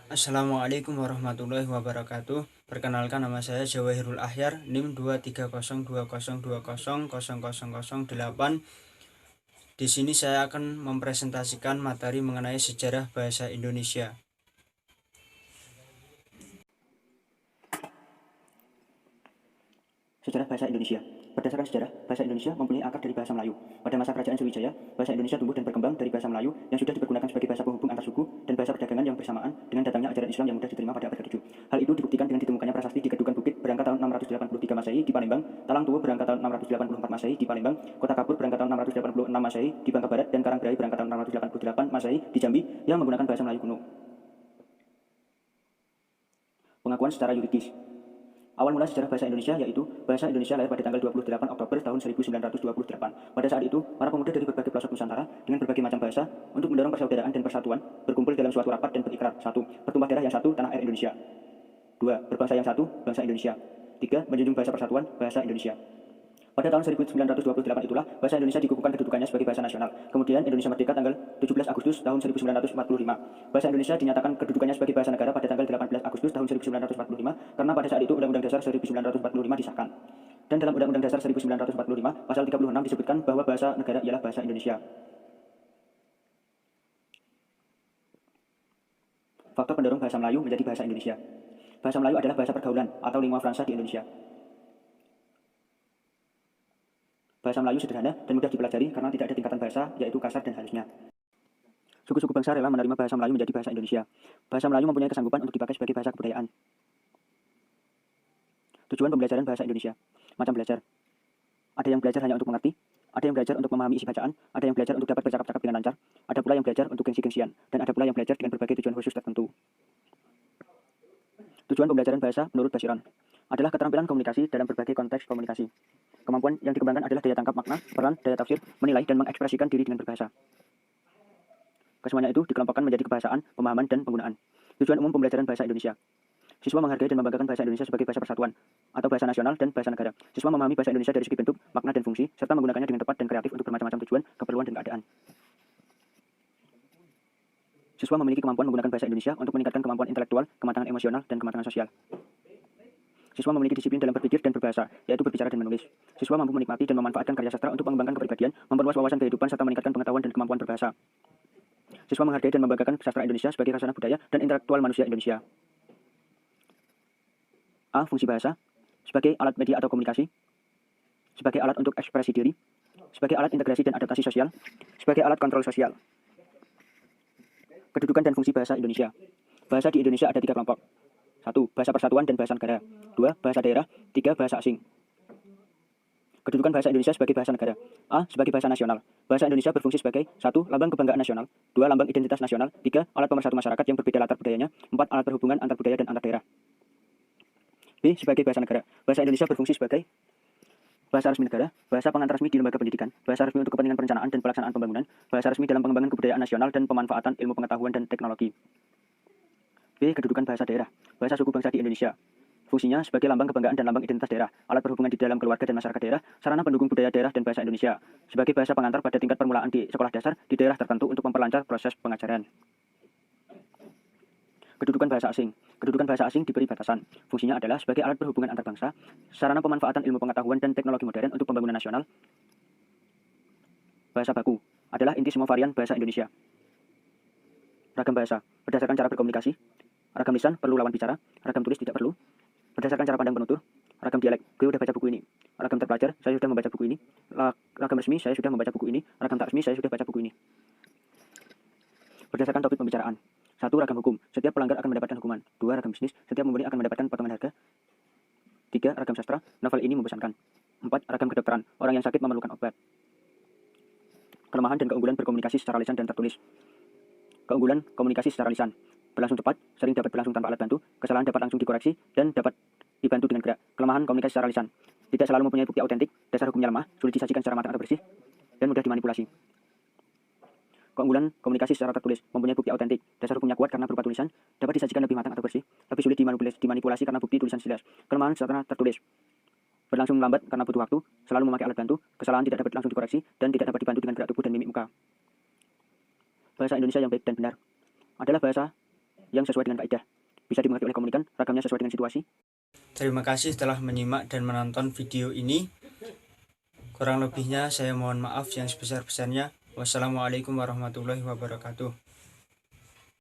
Assalamualaikum warahmatullahi wabarakatuh. Perkenalkan, nama saya Jawahirul Ahyar, NIM 23020200008. Di sini saya akan mempresentasikan materi mengenai sejarah bahasa Indonesia. Sejarah bahasa Indonesia. Berdasarkan sejarah, bahasa Indonesia mempunyai akar dari bahasa Melayu. Pada masa Kerajaan Sriwijaya, bahasa Indonesia tumbuh dan berkembang dari bahasa Melayu yang sudah dipergunakan sebagai bahasa penghubung antar suku dan bahasa perdagangan yang bersamaan dengan datangnya ajaran Islam yang mudah diterima pada abad ke-7. Hal itu dibuktikan dengan ditemukannya prasasti di Kedukan Bukit berangkat tahun 683 Masehi di Palembang, Talang Tuwo berangkat tahun 684 Masehi di Palembang, Kota Kapur berangkat tahun 686 Masehi di Bangka Barat, dan Karangbrahi berangkat tahun 688 Masehi di Jambi yang menggunakan bahasa Melayu kuno. Pengakuan secara yuridis. Awal mula sejarah bahasa Indonesia yaitu bahasa Indonesia lahir pada tanggal 28 Oktober tahun 1928. Pada saat itu, para pemuda dari berbagai pelosok Nusantara dengan berbagai macam bahasa untuk mendorong persaudaraan dan persatuan berkumpul dalam suatu rapat dan berikrar. 1. Bertumpah darah yang satu, tanah air Indonesia. 2. Berbangsa yang satu, bangsa Indonesia. 3. Menjunjung bahasa persatuan, bahasa Indonesia. Pada tahun 1928 itulah bahasa Indonesia dikukuhkan kedudukannya sebagai bahasa nasional. Kemudian Indonesia merdeka tanggal 17 Agustus tahun 1945. Bahasa Indonesia dinyatakan kedudukannya sebagai bahasa negara pada tanggal 18 Agustus tahun 1945 karena pada saat itu Undang-Undang Dasar 1945 disahkan. Dan dalam Undang-Undang Dasar 1945 pasal 36 disebutkan bahwa bahasa negara ialah bahasa Indonesia. Faktor pendorong bahasa Melayu menjadi bahasa Indonesia. Bahasa Melayu adalah bahasa pergaulan atau lingua franca di Indonesia. Bahasa Melayu sederhana dan mudah dipelajari karena tidak ada tingkatan bahasa, yaitu kasar dan halusnya. Suku-suku bangsa rela menerima bahasa Melayu menjadi bahasa Indonesia. Bahasa Melayu mempunyai kesanggupan untuk dipakai sebagai bahasa kebudayaan. Tujuan pembelajaran bahasa Indonesia. Macam belajar. Ada yang belajar hanya untuk mengerti, ada yang belajar untuk memahami isi bacaan, ada yang belajar untuk dapat bercakap-cakap dengan lancar, ada pula yang belajar untuk gengsi-gengsian, dan ada pula yang belajar dengan berbagai tujuan khusus tertentu. Tujuan pembelajaran bahasa menurut Basiron adalah keterampilan komunikasi dalam berbagai konteks komunikasi. Kemampuan yang dikembangkan adalah daya tangkap makna, peran, daya tafsir, menilai, dan mengekspresikan diri dengan berbahasa. Kesemuanya itu dikelompokkan menjadi kebahasaan, pemahaman, dan penggunaan. Tujuan umum pembelajaran bahasa Indonesia. Siswa menghargai dan membanggakan bahasa Indonesia sebagai bahasa persatuan atau bahasa nasional dan bahasa negara. Siswa memahami bahasa Indonesia dari segi bentuk, makna, dan fungsi, serta menggunakannya dengan tepat dan kreatif untuk bermacam-macam tujuan, keperluan, dan keadaan. Siswa memiliki kemampuan menggunakan bahasa Indonesia untuk meningkatkan kemampuan intelektual, kematangan emosional, dan kematangan sosial. Siswa memiliki disiplin dalam berpikir dan berbahasa, yaitu berbicara dan menulis. Siswa mampu menikmati dan memanfaatkan karya sastra untuk mengembangkan kepribadian, memperluas wawasan kehidupan, serta meningkatkan pengetahuan dan kemampuan berbahasa. Siswa menghargai dan membanggakan sastra Indonesia sebagai khazanah budaya dan intelektual manusia Indonesia. A. Fungsi bahasa sebagai alat media atau komunikasi, sebagai alat untuk ekspresi diri, sebagai alat integrasi dan adaptasi sosial, sebagai alat kontrol sosial. Kedudukan dan fungsi bahasa Indonesia. Bahasa di Indonesia ada 3 kelompok. 1. Bahasa persatuan dan bahasa negara. 2. Bahasa daerah. 3. Bahasa asing. Kedudukan bahasa Indonesia sebagai bahasa negara. A. Sebagai bahasa nasional. Bahasa Indonesia berfungsi sebagai 1. Lambang kebanggaan nasional. 2. Lambang identitas nasional. 3. Alat pemersatu masyarakat yang berbeda latar budayanya. 4. Alat perhubungan antar budaya dan antar daerah. B. Sebagai bahasa negara. Bahasa Indonesia berfungsi sebagai bahasa resmi negara, bahasa pengantar resmi di lembaga pendidikan, bahasa resmi untuk kepentingan perencanaan dan pelaksanaan pembangunan, bahasa resmi dalam pengembangan kebudayaan nasional dan pemanfaatan ilmu pengetahuan dan teknologi. B. Kedudukan bahasa daerah. Bahasa suku bangsa di Indonesia. Fungsinya sebagai lambang kebanggaan dan lambang identitas daerah, alat perhubungan di dalam keluarga dan masyarakat daerah, sarana pendukung budaya daerah dan bahasa Indonesia, sebagai bahasa pengantar pada tingkat permulaan di sekolah dasar di daerah tertentu untuk memperlancar proses pengajaran. Kedudukan bahasa asing. Kedudukan bahasa asing diberi batasan. Fungsinya adalah sebagai alat perhubungan antar bangsa, sarana pemanfaatan ilmu pengetahuan dan teknologi modern untuk pembangunan nasional. Bahasa baku adalah inti semua varian bahasa Indonesia. Ragam bahasa berdasarkan cara berkomunikasi. Ragam lisan perlu lawan bicara, ragam tulis tidak perlu. Berdasarkan cara pandang penutur, ragam dialek. Gue udah baca buku ini. Ragam terpelajar, saya sudah membaca buku ini. Ragam resmi, saya sudah membaca buku ini. Ragam tak resmi, saya sudah baca buku ini. Berdasarkan topik pembicaraan. 1. Ragam hukum. Setiap pelanggar akan mendapatkan hukuman. 2. Ragam bisnis. Setiap pembeli akan mendapatkan potongan harga. 3. Ragam sastra. Novel ini membosankan. 4. Ragam kedokteran. Orang yang sakit memerlukan obat. Kelemahan dan keunggulan berkomunikasi secara lisan dan tertulis. Keunggulan komunikasi secara lisan. Berlangsung cepat, sering dapat berlangsung tanpa alat bantu, kesalahan dapat langsung dikoreksi, dan dapat dibantu dengan gerak. Kelemahan komunikasi secara lisan. Tidak selalu mempunyai bukti autentik, dasar hukumnya lemah, sulit disajikan secara matang atau bersih, dan mudah dimanipulasi. Keunggulan komunikasi secara tertulis, mempunyai bukti autentik, dasar hukumnya kuat karena berupa tulisan, dapat disajikan lebih matang atau bersih, lebih sulit dimanipulasi karena bukti tulisan jelas. Kelemahan secara tertulis, berlangsung lambat karena butuh waktu, selalu memakai alat bantu, kesalahan tidak dapat langsung dikoreksi, dan tidak dapat dibantu dengan gerak tubuh dan mimik muka. Bahasa Indonesia yang baik dan benar adalah bahasa yang sesuai dengan kaidah. Bisa dimengerti oleh komunikan, ragamnya sesuai dengan situasi. Terima kasih telah menyimak dan menonton video ini. Kurang lebihnya saya mohon maaf yang sebesar-besarnya. Wassalamualaikum warahmatullahi wabarakatuh.